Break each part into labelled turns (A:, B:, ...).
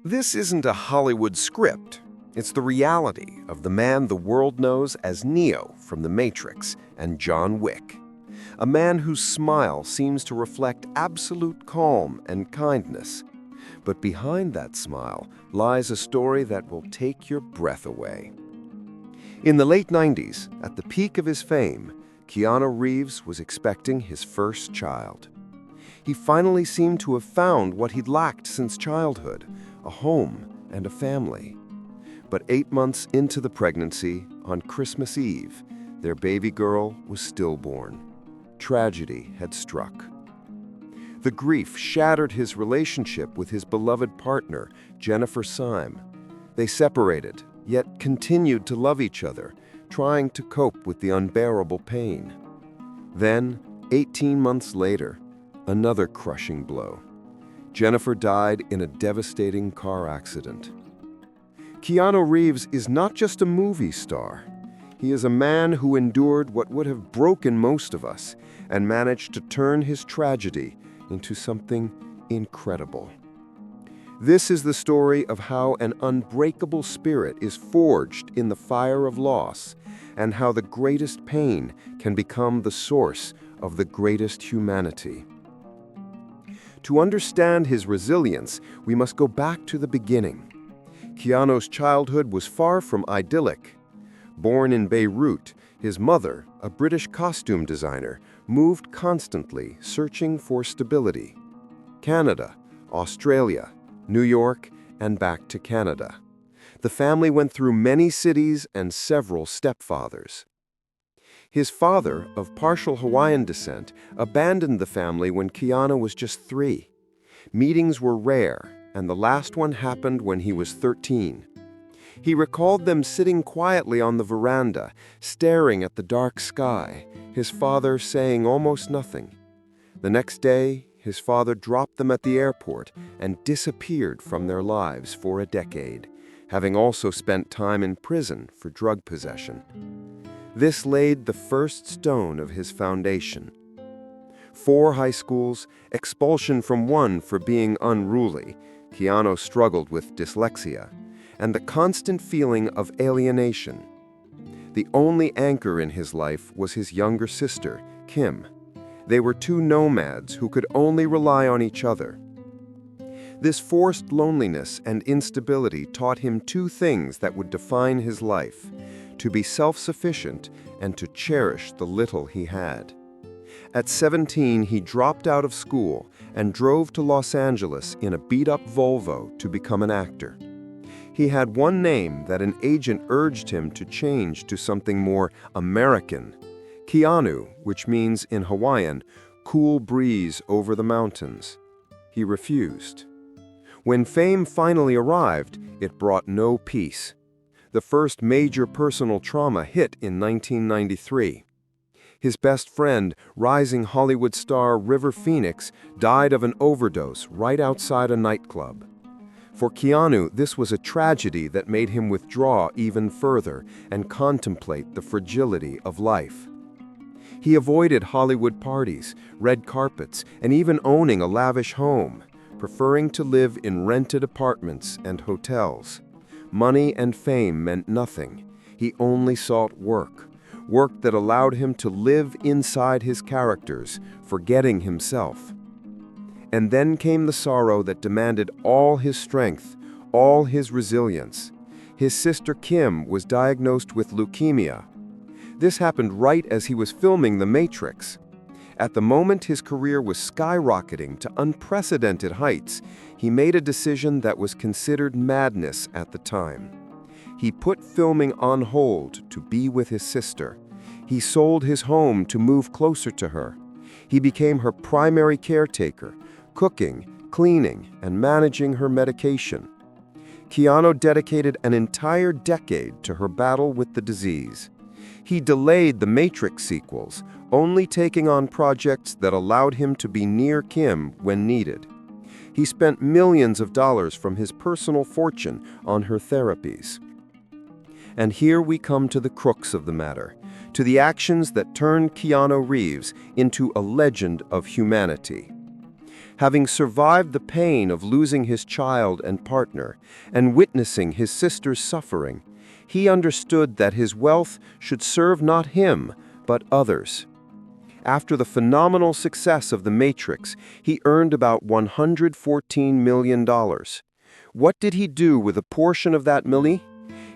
A: This isn't a Hollywood script. It's the reality of the man the world knows as Neo from The Matrix and John Wick. A man whose smile seems to reflect absolute calm and kindness. But behind that smile lies a story that will take your breath away. In the late 90s, at the peak of his fame, Keanu Reeves was expecting his first child. He finally seemed to have found what he'd lacked since childhood, a home and a family. But 8 months into the pregnancy, on Christmas Eve, their baby girl was stillborn. Tragedy had struck. The grief shattered his relationship with his beloved partner, Syme. They separated, yet continued to love each other, trying to cope with the unbearable pain. Then, 18 months later, another crushing blow. Jennifer died in a devastating car accident. Keanu Reeves is not just a movie star. He is a man who endured what would have broken most of us and managed to turn his tragedy into something incredible. This is the story of how an unbreakable spirit is forged in the fire of loss, and how the greatest pain can become the source of the greatest humanity. To understand his resilience, we must go back to the beginning. Keanu's childhood was far from idyllic. Born in Beirut, his mother, a British costume designer, moved constantly, searching for stability. Canada, Australia, New York, and back to Canada. The family went through many cities and several stepfathers. His father, of partial Hawaiian descent, abandoned the family when Keanu was just 3. Meetings were rare, and the last one happened when he was 13. He recalled them sitting quietly on the veranda, staring at the dark sky, his father saying almost nothing. The next day, his father dropped them at the airport and disappeared from their lives for a decade, having also spent time in prison for drug possession. This laid the first stone of his foundation. 4 high schools, expulsion from one for being unruly, Keanu struggled with dyslexia, and the constant feeling of alienation. The only anchor in his life was his younger sister, Kim. They were 2 nomads who could only rely on each other. This forced loneliness and instability taught him 2 things that would define his life: to be self-sufficient and to cherish the little he had. At 17, he dropped out of school and drove to Los Angeles in a beat-up Volvo to become an actor. He had one name that an agent urged him to change to something more American: Keanu, which means in Hawaiian, cool breeze over the mountains. He refused. When fame finally arrived, it brought no peace. The first major personal trauma hit in 1993. His best friend, rising Hollywood star River Phoenix, died of an overdose right outside a nightclub. For Keanu, this was a tragedy that made him withdraw even further and contemplate the fragility of life. He avoided Hollywood parties, red carpets, and even owning a lavish home, preferring to live in rented apartments and hotels. Money and fame meant nothing. He only sought work that allowed him to live inside his characters, forgetting himself. And then came the sorrow that demanded all his strength, all his resilience. His sister Kim was diagnosed with leukemia. This happened right as he was filming The Matrix. At the moment his career was skyrocketing to unprecedented heights, he made a decision that was considered madness at the time. He put filming on hold to be with his sister. He sold his home to move closer to her. He became her primary caretaker, cooking, cleaning, and managing her medication. Keanu dedicated an entire decade to her battle with the disease. He delayed the Matrix sequels, only taking on projects that allowed him to be near Kim when needed. He spent millions of dollars from his personal fortune on her therapies. And here we come to the crux of the matter, to the actions that turned Keanu Reeves into a legend of humanity. Having survived the pain of losing his child and partner and witnessing his sister's suffering, he understood that his wealth should serve not him, but others. After the phenomenal success of The Matrix, he earned about $114 million. What did he do with a portion of that money?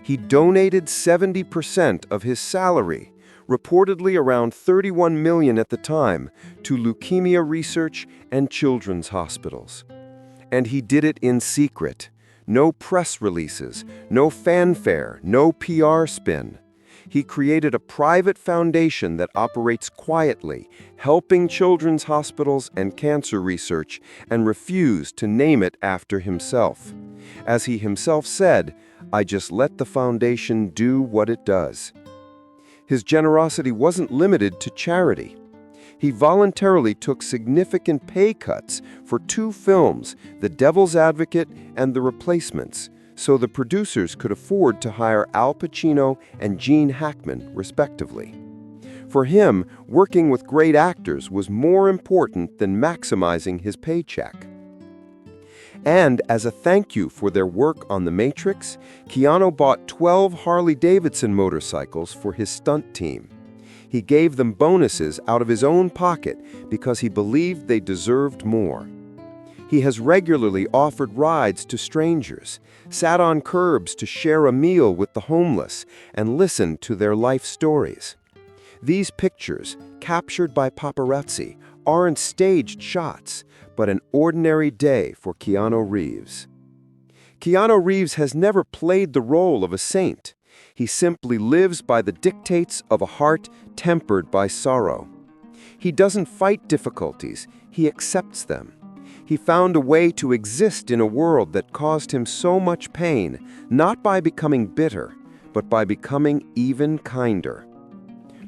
A: He donated 70% of his salary, reportedly around $31 million at the time, to leukemia research and children's hospitals. And he did it in secret. No press releases, no fanfare, no PR spin. He created a private foundation that operates quietly, helping children's hospitals and cancer research, and refused to name it after himself. As he himself said, "I just let the foundation do what it does." His generosity wasn't limited to charity. He voluntarily took significant pay cuts for 2 films, The Devil's Advocate and The Replacements, so the producers could afford to hire Al Pacino and Gene Hackman, respectively. For him, working with great actors was more important than maximizing his paycheck. And as a thank you for their work on The Matrix, Keanu bought 12 Harley-Davidson motorcycles for his stunt team. He gave them bonuses out of his own pocket because he believed they deserved more. He has regularly offered rides to strangers, sat on curbs to share a meal with the homeless, and listened to their life stories. These pictures, captured by paparazzi, aren't staged shots, but an ordinary day for Keanu Reeves. Keanu Reeves has never played the role of a saint. He simply lives by the dictates of a heart tempered by sorrow. He doesn't fight difficulties, he accepts them. He found a way to exist in a world that caused him so much pain, not by becoming bitter, but by becoming even kinder.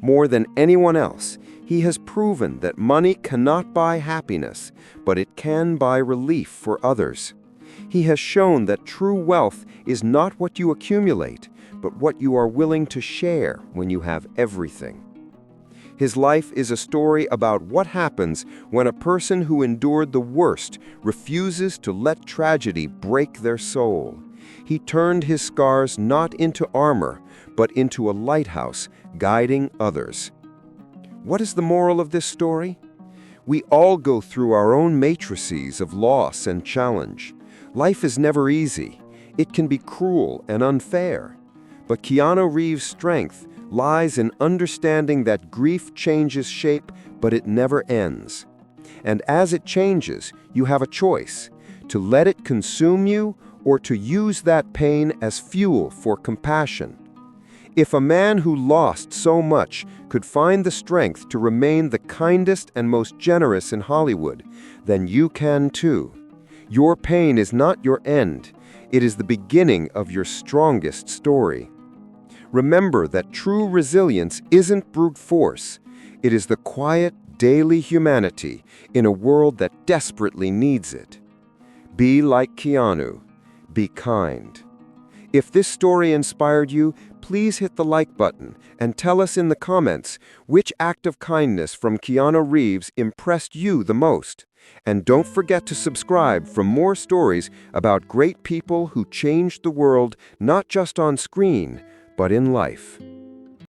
A: More than anyone else, he has proven that money cannot buy happiness, but it can buy relief for others. He has shown that true wealth is not what you accumulate, but what you are willing to share when you have everything. His life is a story about what happens when a person who endured the worst refuses to let tragedy break their soul. He turned his scars not into armor, but into a lighthouse guiding others. What is the moral of this story? We all go through our own matrices of loss and challenge. Life is never easy. It can be cruel and unfair. But Keanu Reeves' strength lies in understanding that grief changes shape, but it never ends. And as it changes, you have a choice: to let it consume you or to use that pain as fuel for compassion. If a man who lost so much could find the strength to remain the kindest and most generous in Hollywood, then you can too. Your pain is not your end. It is the beginning of your strongest story. Remember that true resilience isn't brute force. It is the quiet, daily humanity in a world that desperately needs it. Be like Keanu. Be kind. If this story inspired you, please hit the like button and tell us in the comments which act of kindness from Keanu Reeves impressed you the most. And don't forget to subscribe for more stories about great people who changed the world not just on screen, but in life.